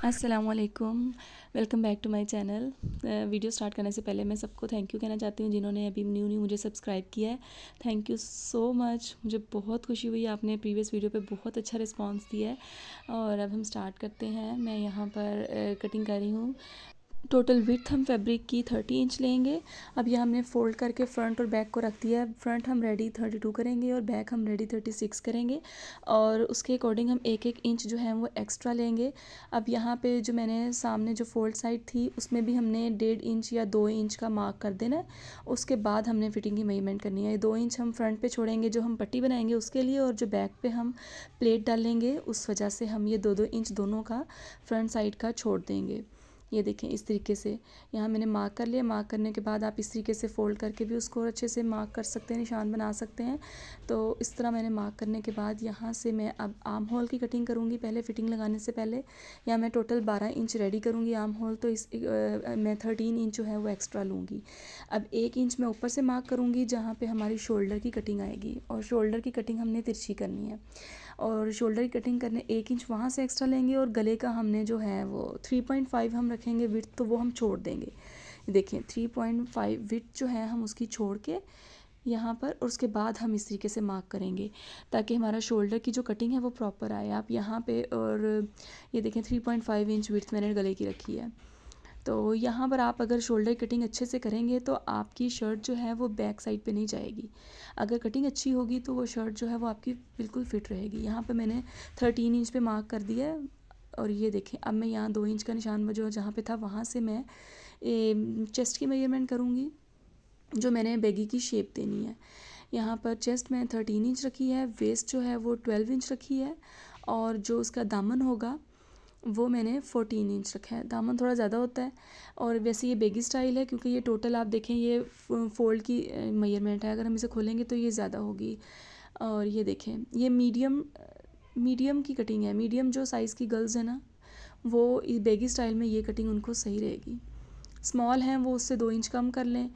अस्सलामुअलैकुम। Welcome back to my channel. Video start करने से पहले मैं सबको थैंक यू कहना चाहती हूँ जिन्होंने अभी न्यू मुझे सब्सक्राइब किया है। Thank you so much. मुझे बहुत खुशी हुई, आपने प्रीवियस वीडियो पे बहुत अच्छा रिस्पांस दिया है। और अब हम स्टार्ट करते हैं। मैं यहाँ पर कटिंग कर रही हूँ। टोटल विड्थ हम फैब्रिक की 30 इंच लेंगे। अब यह हमने फ़ोल्ड करके फ़्रंट और बैक को रख दिया है। फ्रंट हम रेडी 32 करेंगे और बैक हम रेडी 36 करेंगे और उसके अकॉर्डिंग हम एक एक इंच जो है वो एक्स्ट्रा लेंगे। अब यहाँ पे जो मैंने सामने जो फोल्ड साइड थी उसमें भी हमने 1.5 इंच या 2 इंच का मार्क कर देना है। उसके बाद हमने फिटिंग की मेजरमेंट करनी है। 2 इंच हम फ्रंट पे छोड़ेंगे जो हम पट्टी बनाएंगे उसके लिए, और जो बैक पे हम प्लेट डालेंगे उस वजह से हम ये 2-2 इंच दोनों का फ्रंट साइड का छोड़ देंगे। ये देखें इस तरीके से यहाँ मैंने मार्क कर लिया। मार्क करने के बाद आप इस तरीके से फ़ोल्ड करके भी उसको अच्छे से मार्क कर सकते हैं, निशान बना सकते हैं। तो इस तरह मैंने मार्क करने के बाद यहाँ से मैं अब आर्म होल की कटिंग करूँगी। पहले फ़िटिंग लगाने से पहले यहाँ मैं टोटल 12 इंच रेडी करूँगी आर्म होल, तो मैं 13 इंच जो है वो एक्स्ट्रा लूँगी। अब 1 इंच मैं ऊपर से मार्क करूँगी जहाँ पे हमारी शोल्डर की कटिंग आएगी, और शोल्डर की कटिंग हमने तिरछी करनी है। और शोल्डर की कटिंग करने 1 इंच वहाँ से एक्स्ट्रा लेंगे, और गले का हमने जो है वो 3.5 हम रखेंगे विड्थ, तो वो हम छोड़ देंगे। देखिए 3.5 विड्थ जो है हम उसकी छोड़ के यहाँ पर, और उसके बाद हम इस तरीके से मार्क करेंगे ताकि हमारा शोल्डर की जो कटिंग है वो प्रॉपर आए। आप यहाँ पे और ये देखें 3.5 इंच विड्थ मैंने गले की रखी है। तो यहाँ पर आप अगर शोल्डर कटिंग अच्छे से करेंगे तो आपकी शर्ट जो है वो बैक साइड पे नहीं जाएगी। अगर कटिंग अच्छी होगी तो वो शर्ट जो है वो आपकी बिल्कुल फिट रहेगी। यहाँ पे मैंने 13 इंच पे मार्क कर दिया है, और ये देखें अब मैं यहाँ 2 इंच का निशान जो जहाँ पे था वहाँ से मैं चेस्ट की मेजरमेंट करूँगी जो मैंने बैगी की शेप देनी है। यहाँ पर चेस्ट में 13 इंच रखी है, वेस्ट जो है वो 12 इंच रखी है, और जो उसका दामन होगा वो मैंने 14 इंच रखा है। दामन थोड़ा ज़्यादा होता है, और वैसे ये बेगी स्टाइल है क्योंकि ये टोटल आप देखें ये फोल्ड की मेजरमेंट है। अगर हम इसे खोलेंगे तो ये ज़्यादा होगी। और ये देखें ये मीडियम की कटिंग है। मीडियम जो साइज़ की गर्ल्स है ना, वो इस बेगी स्टाइल में ये कटिंग उनको सही रहेगी। स्मॉल हैं वो उससे 2 इंच कम कर लें,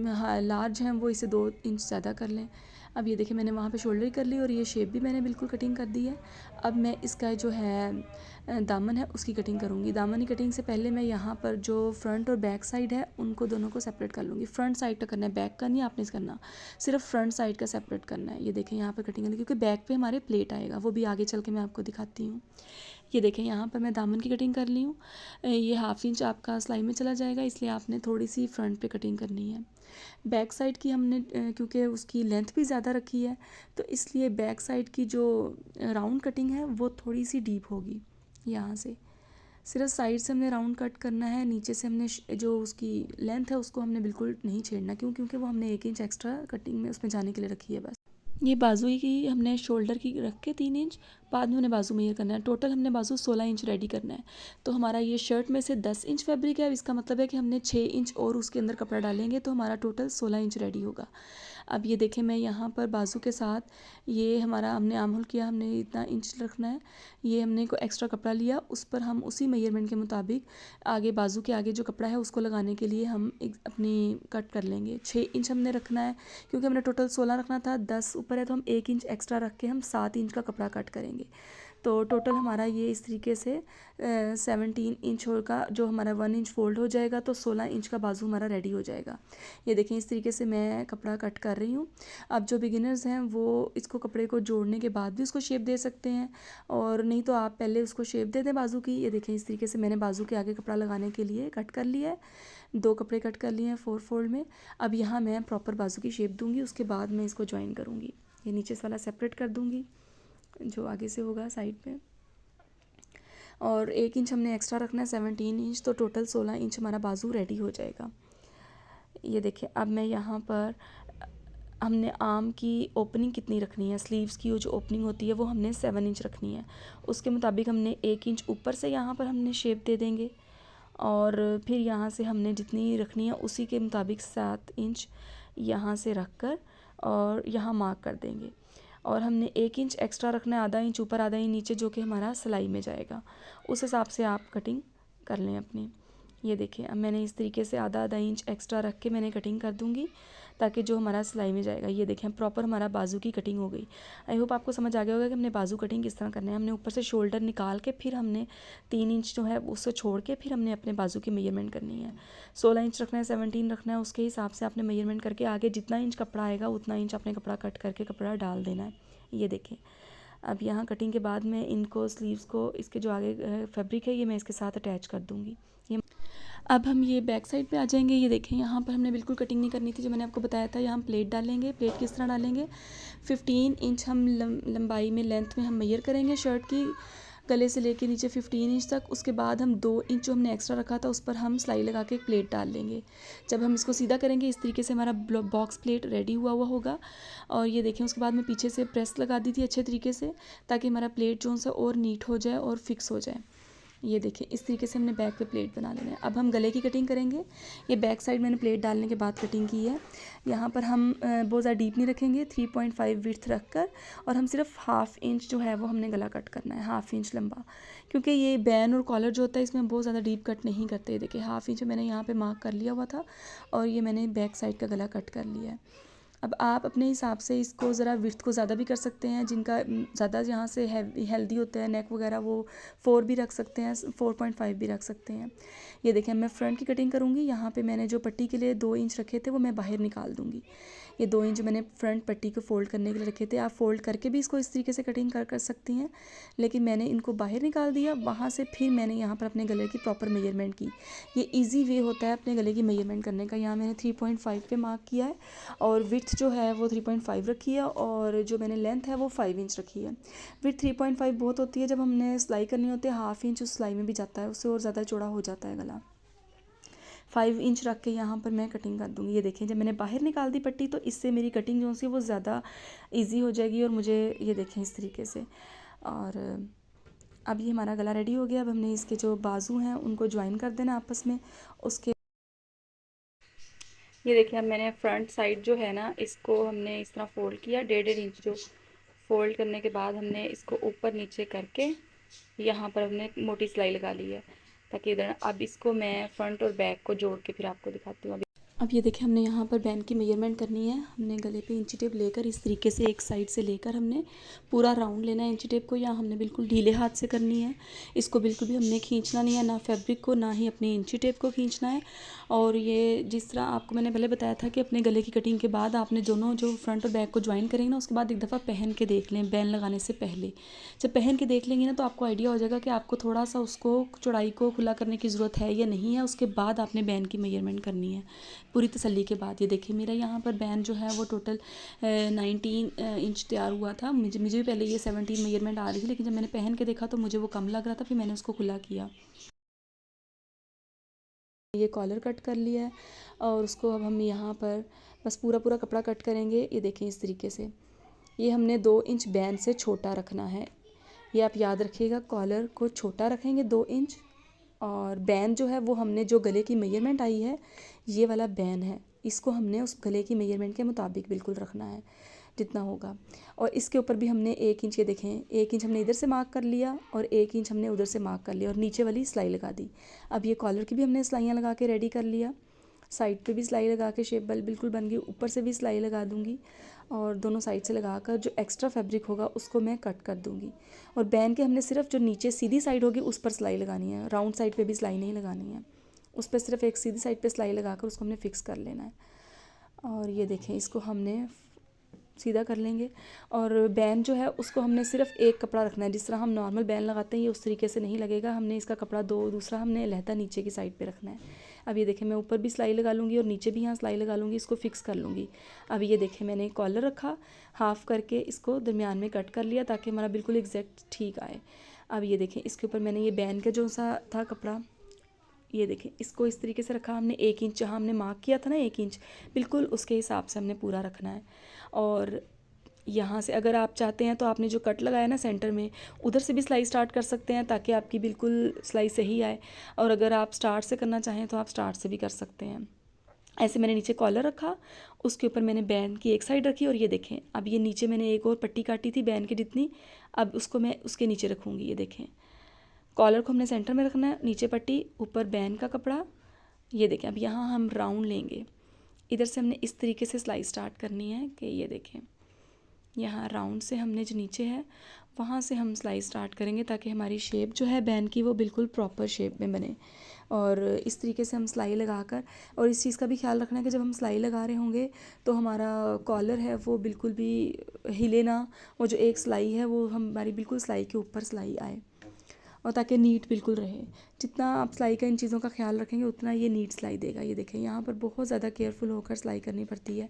हाँ लार्ज हैं वो इसे 2 इंच ज़्यादा कर लें। अब ये देखिए मैंने वहाँ पे शोल्डर कर ली और ये शेप भी मैंने बिल्कुल कटिंग कर दी है। अब मैं इसका जो है दामन है उसकी कटिंग करूँगी। दामन की कटिंग से पहले मैं यहाँ पर जो फ्रंट और बैक साइड है उनको दोनों को सेपरेट कर लूँगी। फ्रंट साइड का करना है, बैक का नहीं आपने इस करना, सिर्फ फ्रंट साइड का सेपरेट करना है। ये देखें यहाँ पर कटिंग करनी क्योंकि बैक पे हमारे प्लेट आएगा, वो भी आगे चल के मैं आपको दिखाती हूँ। ये देखें यहाँ पर मैं दामन की कटिंग कर ली हूँ। ये 1/2 इंच आपका सिलाई में चला जाएगा, इसलिए आपने थोड़ी सी फ्रंट पे कटिंग करनी है। बैक साइड की हमने क्योंकि उसकी लेंथ भी ज़्यादा रखी है तो इसलिए बैक साइड की जो राउंड कटिंग है वो थोड़ी सी डीप होगी। यहाँ से सिर्फ साइड से हमने राउंड कट करना है, नीचे से हमने जो उसकी लेंथ है उसको हमने बिल्कुल नहीं छेड़ना, क्योंकि वो हमने 1 इंच एक्स्ट्रा कटिंग में उसमें जाने के लिए रखी है बस। ये बाजू की हमने शोल्डर की रख के 3 इंच, बाद में हमने बाजू मेजर करना है। टोटल हमने बाजू 16 इंच रेडी करना है। तो हमारा ये शर्ट में से 10 इंच फैब्रिक है, इसका मतलब है कि हमने 6 इंच और उसके अंदर कपड़ा डालेंगे तो हमारा टोटल 16 इंच रेडी होगा। अब ये देखें मैं यहाँ पर बाजू के साथ ये हमारा हमने आर्म होल किया, हमने इतना इंच रखना है। ये हमने को एक्स्ट्रा कपड़ा लिया, उस पर हम उसी मेजरमेंट के मुताबिक आगे बाजू के आगे जो कपड़ा है उसको लगाने के लिए हम एक अपनी कट कर लेंगे। 6 इंच हमने रखना है क्योंकि हमने टोटल 16 रखना था, 10 ऊपर है तो हम 1 इंच एक्स्ट्रा रख के हम 7 इंच का कपड़ा कट करेंगे। तो टोटल हमारा ये इस तरीके से 17 इंच का जो हमारा 1 इंच फोल्ड हो जाएगा तो 16 इंच का बाजू हमारा रेडी हो जाएगा। ये देखें इस तरीके से मैं कपड़ा कट कर रही हूँ। अब जो बिगिनर्स हैं वो इसको कपड़े को जोड़ने के बाद भी उसको शेप दे सकते हैं, और नहीं तो आप पहले उसको शेप दे दें बाजू की। ये देखें इस तरीके से मैंने बाजू के आगे कपड़ा लगाने के लिए कट कर लिया है। 2 कपड़े कट कर लिए हैं 4 फोल्ड में। अब यहाँ मैं प्रॉपर बाजू की शेप दूँगी, उसके बाद मैं इसको ज्वाइन करूँगी। ये नीचे से वाला सेपरेट कर दूँगी जो आगे से होगा साइड पे, और 1 इंच हमने एक्स्ट्रा रखना है 17 इंच, तो टोटल 16 इंच हमारा बाजू रेडी हो जाएगा। ये देखिए अब मैं यहाँ पर हमने आर्म की ओपनिंग कितनी रखनी है, स्लीव्स की जो ओपनिंग होती है वो हमने 7 इंच रखनी है। उसके मुताबिक हमने 1 इंच ऊपर से यहाँ पर हमने शेप दे देंगे, और फिर यहाँ से हमने जितनी रखनी है उसी के मुताबिक 7 इंच यहाँ से रख कर और यहाँ मार्क कर देंगे। और हमने 1 इंच एक्स्ट्रा रखना है, आधा इंच ऊपर आधा इंच नीचे, जो कि हमारा सिलाई में जाएगा। उस हिसाब से आप कटिंग कर लें अपनी। ये देखिए अब मैंने इस तरीके से आधा आधा इंच एक्स्ट्रा रख के मैंने कटिंग कर दूँगी ताकि जो हमारा सिलाई में जाएगा। ये देखें प्रॉपर हमारा बाजू की कटिंग हो गई। आई होप आपको समझ आ गया होगा कि हमने बाजू कटिंग किस तरह करना है। हमने ऊपर से शोल्डर निकाल के फिर हमने 3 इंच जो है उससे छोड़ के फिर हमने अपने बाजू की मेजरमेंट करनी है। 16 इंच रखना है, 17 रखना है, उसके हिसाब से आपने मेजरमेंट करके आगे जितना इंच कपड़ा आएगा उतना इंच आपने कपड़ा कट करके कपड़ा डाल देना है। ये देखें अब यहाँ कटिंग के बाद मैं इनको स्लीव्स को इसके जो आगे फैब्रिक है ये मैं इसके साथ अटैच कर दूँगी। ये अब हम ये बैक साइड पे आ जाएंगे। ये देखें यहाँ पर हमने बिल्कुल कटिंग नहीं करनी थी, जो मैंने आपको बताया था। यहाँ हम प्लेट डालेंगे। प्लेट किस तरह डालेंगे, 15 इंच हम लंबाई में लेंथ में हम मेजर करेंगे शर्ट की, गले से लेके नीचे 15 इंच तक। उसके बाद हम 2 इंच जो हमने एक्स्ट्रा रखा था उस पर हम सिलाई लगा के एक प्लेट डाल लेंगे। जब हम इसको सीधा करेंगे इस तरीके से हमारा बॉक्स प्लेट रेडी हुआ हुआ होगा। और ये देखें उसके बाद मैं पीछे से प्रेस लगा दी थी अच्छे तरीके से ताकि हमारा प्लेट जो सा और नीट हो जाए और फिक्स हो जाए। ये देखिए इस तरीके से हमने बैक पे प्लेट बना लेना है। अब हम गले की कटिंग करेंगे। ये बैक साइड मैंने प्लेट डालने के बाद कटिंग की है। यहाँ पर हम बहुत ज़्यादा डीप नहीं रखेंगे, 3.5 विड्थ रख कर, और हम सिर्फ हाफ़ इंच जो है वो हमने गला कट करना है, हाफ़ इंच लंबा, क्योंकि ये बैन और कॉलर जो होता है इसमें बहुत ज़्यादा डीप कट नहीं करते। देखिए हाफ़ इंच मैंने यहाँ पर मार्क कर लिया हुआ था और ये मैंने बैक साइड का गला कट कर लिया है। अब आप अपने हिसाब से इसको ज़रा विड्थ को ज़्यादा भी कर सकते हैं। जिनका ज़्यादा यहाँ से हेल्दी होता है नेक वगैरह वो 4 भी रख सकते हैं, 4.5 भी रख सकते हैं। ये देखें मैं फ्रंट की कटिंग करूँगी। यहाँ पे मैंने जो पट्टी के लिए 2 इंच रखे थे वो मैं बाहर निकाल दूँगी। ये 2 इंच मैंने फ्रंट पट्टी को फोल्ड करने के लिए रखे थे। आप फोल्ड करके भी इसको इस तरीके से कटिंग कर सकती हैं, लेकिन मैंने इनको बाहर निकाल दिया। वहाँ से फिर मैंने यहाँ पर अपने गले की प्रॉपर मेजरमेंट की। ये ईजी वे होता है अपने गले की मेजरमेंट करने का। यहाँ मैंने 3.5 पे मार्क किया है और विड्थ जो है वो 3.5 रखी है और जो मैंने लेंथ है वो 5 इंच रखी है। विड्थ 3.5 बहुत होती है, जब हमने सिलाई करनी होती है हाफ़ इंच उस सिलाई में भी जाता है, उससे और ज़्यादा चौड़ा हो जाता है गला। 5 इंच रख के यहाँ पर मैं कटिंग कर दूँगी। ये देखें जब मैंने बाहर निकाल दी पट्टी तो इससे मेरी कटिंग जो सी वो ज़्यादा ईजी हो जाएगी। और मुझे ये देखें इस तरीके से। और अब ये हमारा गला रेडी हो गया। अब हमने इसके जो बाजू हैं उनको ज्वाइन कर देना आपस में। उसके ये देखिए अब मैंने फ्रंट साइड जो है ना इसको हमने इस तरह फोल्ड किया, 1.5 इंच जो फोल्ड करने के बाद हमने इसको ऊपर नीचे करके यहाँ पर हमने मोटी सिलाई लगा ली है ताकि इधर। अब इसको मैं फ्रंट और बैक को जोड़ के फिर आपको दिखाती हूँ। अब ये देखिए हमने यहाँ पर बैन की मेजरमेंट करनी है। हमने गले पे इंची टेप लेकर इस तरीके से एक साइड से लेकर हमने पूरा राउंड लेना है इंची टेप को। यहाँ हमने बिल्कुल ढीले हाथ से करनी है। इसको बिल्कुल भी हमने खींचना नहीं है, ना फैब्रिक को ना ही अपनी इंची टेप को खींचना है। और ये जिस तरह आपको मैंने पहले बताया था कि अपने गले की कटिंग के बाद आपने दोनों जो फ्रंट और बैक को ज्वाइन करेंगे ना उसके बाद एक दफ़ा पहन के देख लें बैन लगाने से पहले। जब पहन के देख लेंगे ना तो आपको आइडिया हो जाएगा कि आपको थोड़ा सा उसको चौड़ाई को खुला करने की ज़रूरत है या नहीं है। उसके बाद आपने बैन की मेजरमेंट करनी है पूरी तसल्ली के बाद। ये देखिए मेरा यहाँ पर बैन जो है वो टोटल 19 इंच तैयार हुआ था। मुझे भी पहले ये 17 मेजरमेंट आ रही थी, लेकिन जब मैंने पहन के देखा तो मुझे वो कम लग रहा था, फिर मैंने उसको खुला किया। ये कॉलर कट कर लिया है और उसको अब हम यहाँ पर बस पूरा पूरा कपड़ा कट करेंगे। ये देखें इस तरीके से। ये हमने 2 इंच बैन से छोटा रखना है, ये आप याद रखिएगा। कॉलर को छोटा रखेंगे 2 इंच, और बैन जो है वो हमने जो गले की मेजरमेंट आई है ये वाला बैन है, इसको हमने उस गले की मेजरमेंट के मुताबिक बिल्कुल रखना है जितना होगा। और इसके ऊपर भी हमने 1 इंच, ये देखें 1 इंच हमने इधर से मार्क कर लिया और 1 इंच हमने उधर से मार्क कर लिया और नीचे वाली सिलाई लगा दी। अब ये कॉलर की भी हमने सिलाइयाँ लगा के रेडी कर लिया। साइड पे भी सिलाई लगा के शेप बिल्कुल बन गई। ऊपर से भी सिलाई लगा दूँगी और दोनों साइड से लगाकर जो एक्स्ट्रा फैब्रिक होगा उसको मैं कट कर दूँगी। और बैन के हमने सिर्फ जो नीचे सीधी साइड होगी उस पर सिलाई लगानी है, राउंड साइड पे भी सिलाई नहीं लगानी है। उस पर सिर्फ एक सीधी साइड पे सिलाई लगाकर उसको हमने फ़िक्स कर लेना है। और ये देखें इसको हमने सीधा कर लेंगे। और बैन जो है उसको हमने सिर्फ एक कपड़ा रखना है, जिस तरह हम नॉर्मल बैन लगाते हैं ये उस तरीके से नहीं लगेगा। हमने इसका कपड़ा दूसरा हमने लहदा नीचे की साइड पे रखना है। अब ये देखें मैं ऊपर भी सिलाई लगा लूँगी और नीचे भी यहाँ सिलाई लगा लूँगी, इसको फिक्स कर लूँगी। अब ये देखें मैंने कॉलर रखा, हाफ़ करके इसको दरमियान में कट कर लिया ताकि हमारा बिल्कुल एग्जैक्ट ठीक आए। अब ये देखें इसके ऊपर मैंने ये बैन का जो सा था कपड़ा, ये देखें इसको इस तरीके से रखा हमने। 1 इंच जहाँ हमने मार्क किया था ना 1 इंच, बिल्कुल उसके हिसाब से हमने पूरा रखना है। और यहाँ से अगर आप चाहते हैं तो आपने जो कट लगाया ना सेंटर में, उधर से भी सिलाई स्टार्ट कर सकते हैं ताकि आपकी बिल्कुल सिलाई सही आए। और अगर आप स्टार्ट से करना चाहें तो आप स्टार्ट से भी कर सकते हैं। ऐसे मैंने नीचे कॉलर रखा, उसके ऊपर मैंने बैन की एक साइड रखी और ये देखें अब ये नीचे मैंने एक और पट्टी काटी थी बैन की जितनी, अब उसको मैं उसके नीचे रखूँगी। ये देखें कॉलर को हमने सेंटर में रखना है, नीचे पट्टी, ऊपर बैन का कपड़ा। ये देखें, अब यहाँ हम राउंड लेंगे, इधर से हमने इस तरीके से सिलाई स्टार्ट करनी है कि ये देखें यहाँ राउंड से हमने जो नीचे है वहाँ से हम सिलाई स्टार्ट करेंगे ताकि हमारी शेप जो है बैन की वो बिल्कुल प्रॉपर शेप में बने। और इस तरीके से हम सिलाई लगाकर, और इस चीज़ का भी ख्याल रखना है कि जब हम सिलाई लगा रहे होंगे तो हमारा कॉलर है वो बिल्कुल भी हिले ना, वो जो एक सिलाई है वो हमारी बिल्कुल सिलाई के ऊपर सिलाई आए, और ताकि नीट बिल्कुल रहे। जितना आप सिलाई का इन चीज़ों का ख्याल रखेंगे उतना ये नीट सिलाई देगा। ये देखें यहाँ पर बहुत ज़्यादा केयरफुल होकर सिलाई करनी पड़ती है।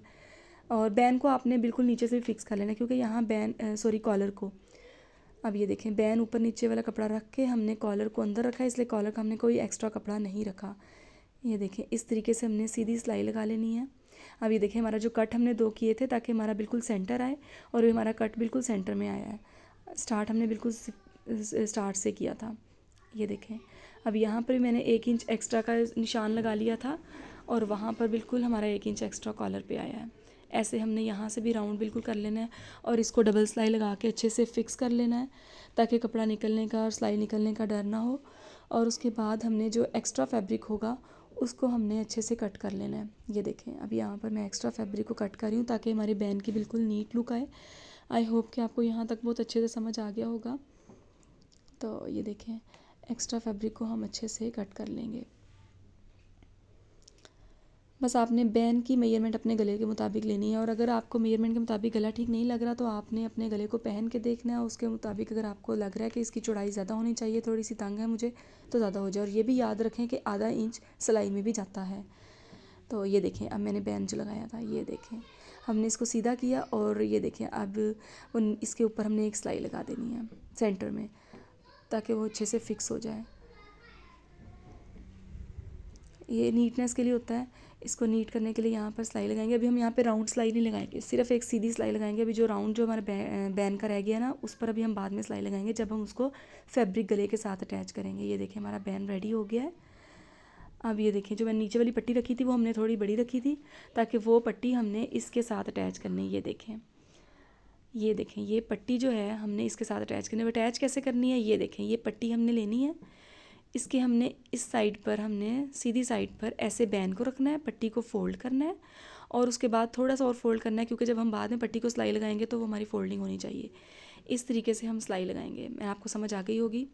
और बैन को आपने बिल्कुल नीचे से भी फिक्स कर लेना, क्योंकि यहाँ कॉलर को, अब ये देखें बैन ऊपर नीचे वाला कपड़ा रख के हमने कॉलर को अंदर रखा है, इसलिए कॉलर का हमने कोई एक्स्ट्रा कपड़ा नहीं रखा। ये देखें इस तरीके से हमने सीधी सिलाई लगा लेनी है। अब ये देखें हमारा जो कट हमने 2 किए थे ताकि हमारा बिल्कुल सेंटर आए, और ये हमारा कट बिल्कुल सेंटर में आया है। स्टार्ट हमने बिल्कुल स्टार्ट से किया था। ये देखें अब यहाँ पर मैंने 1 इंच एक्स्ट्रा का निशान लगा लिया था, और वहाँ पर बिल्कुल हमारा 1 इंच एक्स्ट्रा कॉलर पे आया है। ऐसे हमने यहाँ से भी राउंड बिल्कुल कर लेना है, और इसको डबल सिलाई लगा के अच्छे से फिक्स कर लेना है ताकि कपड़ा निकलने का और सिलाई निकलने का डर ना हो। और उसके बाद हमने जो एक्स्ट्रा फैब्रिक होगा उसको हमने अच्छे से कट कर लेना है। ये देखें अब यहाँ पर मैं एक्स्ट्रा फैब्रिक को कट कर रही हूँ ताकि हमारी बैन की बिल्कुल नीट लुक आए। आई होप कि आपको यहाँ तक बहुत अच्छे से समझ आ गया होगा। तो ये देखें एक्स्ट्रा फैब्रिक को हम अच्छे से कट कर लेंगे। बस आपने बैन की मेजरमेंट अपने गले के मुताबिक लेनी है, और अगर आपको मेजरमेंट के मुताबिक गला ठीक नहीं लग रहा तो आपने अपने गले को पहन के देखना है। उसके मुताबिक अगर आपको लग रहा है कि इसकी चौड़ाई ज़्यादा होनी चाहिए, थोड़ी सी तंग है मुझे, तो ज़्यादा हो जाए। और ये भी याद रखें कि आधा इंच सिलाई में भी जाता है। तो ये देखें अब मैंने बैन जो लगाया था, ये देखें हमने इसको सीधा किया, और ये देखें अब इसके ऊपर हमने एक सिलाई लगा देनी है सेंटर में ताकि वो अच्छे से फिक्स हो जाए। ये नीटनेस के लिए होता है। इसको नीट करने के लिए यहाँ पर सिलाई लगाएंगे। अभी हम यहाँ पे राउंड सिलाई नहीं लगाएंगे, सिर्फ एक सीधी सिलाई लगाएंगे। अभी जो राउंड जो हमारा बैन का रह गया ना, उस पर अभी हम बाद में सिलाई लगाएंगे जब हम उसको फैब्रिक गले के साथ अटैच करेंगे। ये देखिए हमारा बैन रेडी हो गया है। अब ये देखिए जो मैंने नीचे वाली पट्टी रखी थी वो हमने थोड़ी बड़ी रखी थी ताकि वो पट्टी हमने इसके साथ अटैच करनी है। ये देखें ये पट्टी जो है हमने इसके साथ अटैच करनी है। अटैच कैसे करनी है, ये देखें ये पट्टी हमने लेनी है, इसके हमने इस साइड पर हमने सीधी साइड पर ऐसे बैन को रखना है, पट्टी को फोल्ड करना है, और उसके बाद थोड़ा सा और फोल्ड करना है, क्योंकि जब हम बाद में पट्टी को सिलाई लगाएंगे तो वो हमारी फोल्डिंग होनी चाहिए। इस तरीके से हम सिलाई लगाएंगे। मैं आपको समझ आ गई होगी।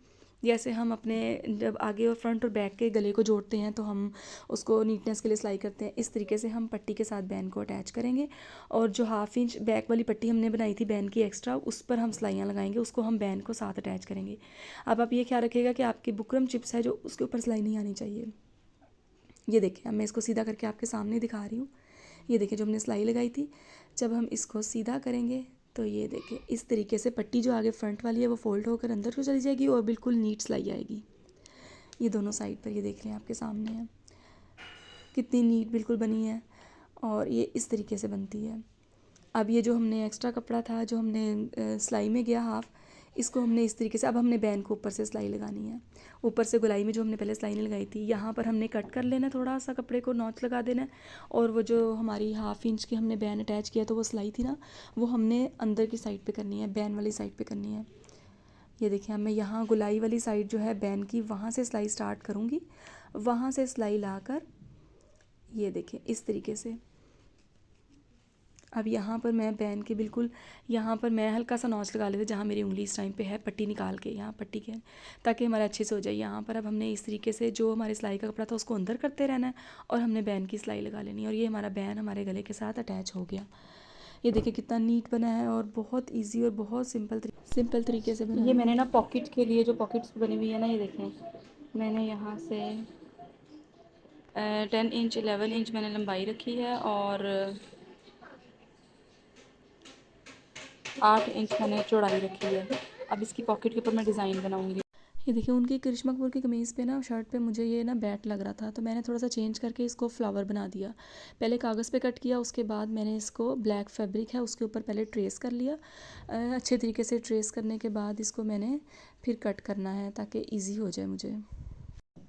जैसे हम अपने जब आगे और फ्रंट और बैक के गले को जोड़ते हैं तो हम उसको नीटनेस के लिए सिलाई करते हैं, इस तरीके से हम पट्टी के साथ बैन को अटैच करेंगे। और जो 1/2 इंच बैक वाली पट्टी हमने बनाई थी बैन की एक्स्ट्रा, उस पर हम सिलाइयाँ लगाएंगे, उसको हम बैन को साथ अटैच करेंगे। अब आप ये ख्याल रखिएगा कि आपकी बुकरम चिप्स है जो उसके ऊपर सिलाई नहीं आनी चाहिए। ये देखें अब मैं इसको सीधा करके आपके सामने दिखा रही हूँ। ये देखें जो हमने सिलाई लगाई थी, जब हम इसको सीधा करेंगे तो ये देखें इस तरीके से पट्टी जो आगे फ्रंट वाली है वो फोल्ड होकर अंदर को चली जाएगी और बिल्कुल नीट सिलाई आएगी। ये दोनों साइड पर ये देख लें आपके सामने है कितनी नीट बिल्कुल बनी है, और ये इस तरीके से बनती है। अब ये जो हमने एक्स्ट्रा कपड़ा था जो हमने सिलाई में गया हाफ, इसको हमने इस तरीके से, अब हमने बैन को ऊपर से सिलाई लगानी है। ऊपर से गोलाई में जो हमने पहले सिलाई नहीं लगाई थी यहाँ पर हमने कट कर लेना है, थोड़ा सा कपड़े को नॉच लगा देना है, और वो जो हमारी 1/2 इंच की हमने बैन अटैच किया तो वो सिलाई थी ना, वो हमने अंदर की साइड पे करनी है, बैन वाली साइड पे करनी है। ये देखिए अब मैं यहाँ गोलाई वाली साइड जो है बैन की, वहाँ से सिलाई स्टार्ट करूँगी, वहाँ से सिलाई लाकर ये देखिए इस तरीके से। अब यहाँ पर मैं बैन के बिल्कुल यहाँ पर मैं हल्का सा नॉच लगा लेती जहाँ मेरी उंगली इस टाइम पे है, पट्टी निकाल के यहाँ पट्टी के, ताकि हमारा अच्छे से हो जाए। यहाँ पर अब हमने इस तरीके से जो हमारी सिलाई का कपड़ा था उसको अंदर करते रहना है, और हमने बैन की सिलाई लगा लेनी है, और ये हमारा बैन हमारे गले के साथ अटैच हो गया। ये देखिए कितना नीट बना है, और बहुत ईजी और बहुत सिंपल तरीके से बना। ये मैंने ना पॉकेट के लिए जो पॉकेट्स बनी हुई है ना, ये देखें मैंने यहाँ से 10 इंच 11 इंच मैंने लंबाई रखी है, और 8 इंच मैंने चौड़ाई रखी है। अब इसकी पॉकेट के ऊपर मैं डिज़ाइन बनाऊँगी। ये देखिए उनकी करिश्मा कपूर की कमीज़ पे ना, शर्ट पे मुझे ये ना बैट लग रहा था, तो मैंने थोड़ा सा चेंज करके इसको फ्लावर बना दिया। पहले कागज़ पे कट किया, उसके बाद मैंने इसको ब्लैक फैब्रिक है उसके ऊपर पहले ट्रेस कर लिया। अच्छे तरीके से ट्रेस करने के बाद इसको मैंने फिर कट करना है ताकि ईजी हो जाए मुझे।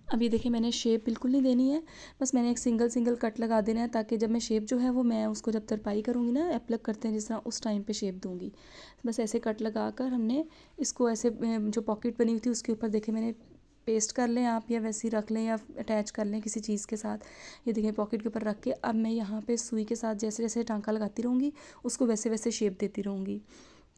अब ये देखिए मैंने शेप बिल्कुल नहीं देनी है, बस मैंने एक सिंगल कट लगा देना है, ताकि जब मैं शेप जो है वो मैं उसको जब तरपाई करूँगी ना, एप्लक करते हैं जिस तरह, उस टाइम पे शेप दूँगी। बस ऐसे कट लगा कर हमने इसको ऐसे जो पॉकेट बनी हुई थी उसके ऊपर देखे मैंने पेस्ट कर लें आप, या वैसे ही रख लें, या अटैच कर लें किसी चीज़ के साथ। ये देखिए पॉकेट के ऊपर रख के अब मैं यहाँ पे सुई के साथ जैसे जैसे टांका लगाती रहूँगी, उसको वैसे वैसे शेप देती रहूँगी।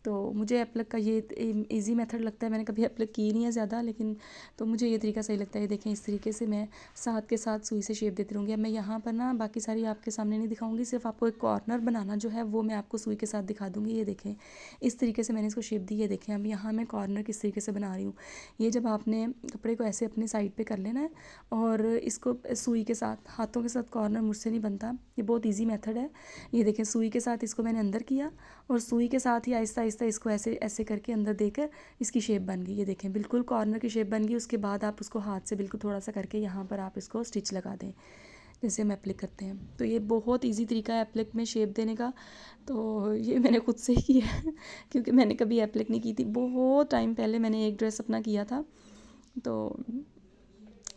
तो मुझे एप्लिक का ये ईज़ी मेथड लगता है। मैंने कभी एप्लिक की नहीं है ज़्यादा, लेकिन तो मुझे ये तरीका सही लगता है। ये देखें इस तरीके से मैं साथ के साथ सुई से शेप देती रहूँगी। अब मैं यहाँ पर ना बाकी सारी आपके सामने नहीं दिखाऊंगी, सिर्फ आपको एक कॉर्नर बनाना जो है वो मैं आपको सुई के साथ दिखा दूँगी। ये देखें इस तरीके से मैंने इसको शेप दी। ये देखें अब यहाँ मैं कॉर्नर किस तरीके से बना रही हूँ। ये जब आपने कपड़े को ऐसे अपनी साइड पर कर लेना है और इसको सुई के साथ, हाथों के साथ कॉर्नर मुझसे नहीं बनता, ये बहुत ईजी मेथड है। ये देखें सुई के साथ इसको मैंने अंदर किया और सुई के साथ ही आहिस्ता आहिस्ता इसको ऐसे ऐसे करके अंदर देकर इसकी शेप बन गई। ये देखें बिल्कुल कॉर्नर की शेप बन गई। उसके बाद आप उसको हाथ से बिल्कुल थोड़ा सा करके यहाँ पर आप इसको स्टिच लगा दें, जैसे हम एप्लिक करते हैं। तो ये बहुत इजी तरीका है एप्लिक में शेप देने का। तो ये मैंने खुद से ही किया है क्योंकि मैंने कभी एप्लिक नहीं की थी। बहुत टाइम पहले मैंने एक ड्रेस अपना किया था। तो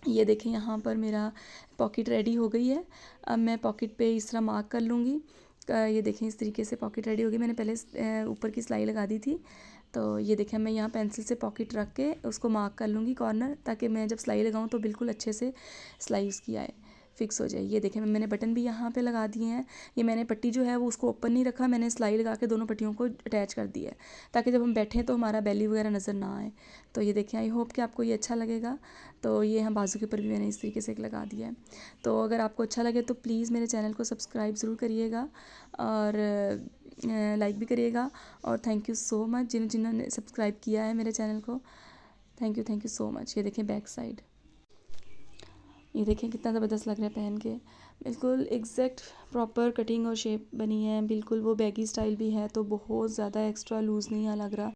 ये देखें यहाँ पर मेरा पॉकेट रेडी हो गई है। अब मैं पॉकेट पे इस तरह मार्क कर लूँगी। ये देखें इस तरीके से पॉकेट रेडी हो गई। मैंने पहले ऊपर की सिलाई लगा दी थी। तो ये देखें मैं यहाँ पेंसिल से पॉकेट रख के उसको मार्क कर लूँगी कॉर्नर, ताकि मैं जब सिलाई लगाऊँ तो बिल्कुल अच्छे से सिलाई उसकी आए, फिक्स हो जाए। ये देखें मैंने बटन भी यहाँ पे लगा दिए हैं। ये मैंने पट्टी जो है वो उसको ओपन नहीं रखा, मैंने सिलाई लगा के दोनों पट्टियों को अटैच कर दिया है, ताकि जब हम बैठें तो हमारा बेली वगैरह नज़र ना आए। तो ये देखें आई होप कि आपको ये अच्छा लगेगा। तो ये हम बाजू के ऊपर भी मैंने इस तरीके से लगा दिया है। तो अगर आपको अच्छा लगे तो प्लीज़ मेरे चैनल को सब्सक्राइब ज़रूर करिएगा और लाइक भी करिएगा। और थैंक यू सो मच जिन्होंने सब्सक्राइब किया है मेरे चैनल को। Thank you so much. ये देखें बैक साइड, ये देखें कितना ज़बरदस्त लग रहा है पहन के। बिल्कुल एग्जैक्ट प्रॉपर कटिंग और शेप बनी है। बिल्कुल वो बैगी स्टाइल भी है, तो बहुत ज़्यादा एक्स्ट्रा लूज़ नहीं लग रहा।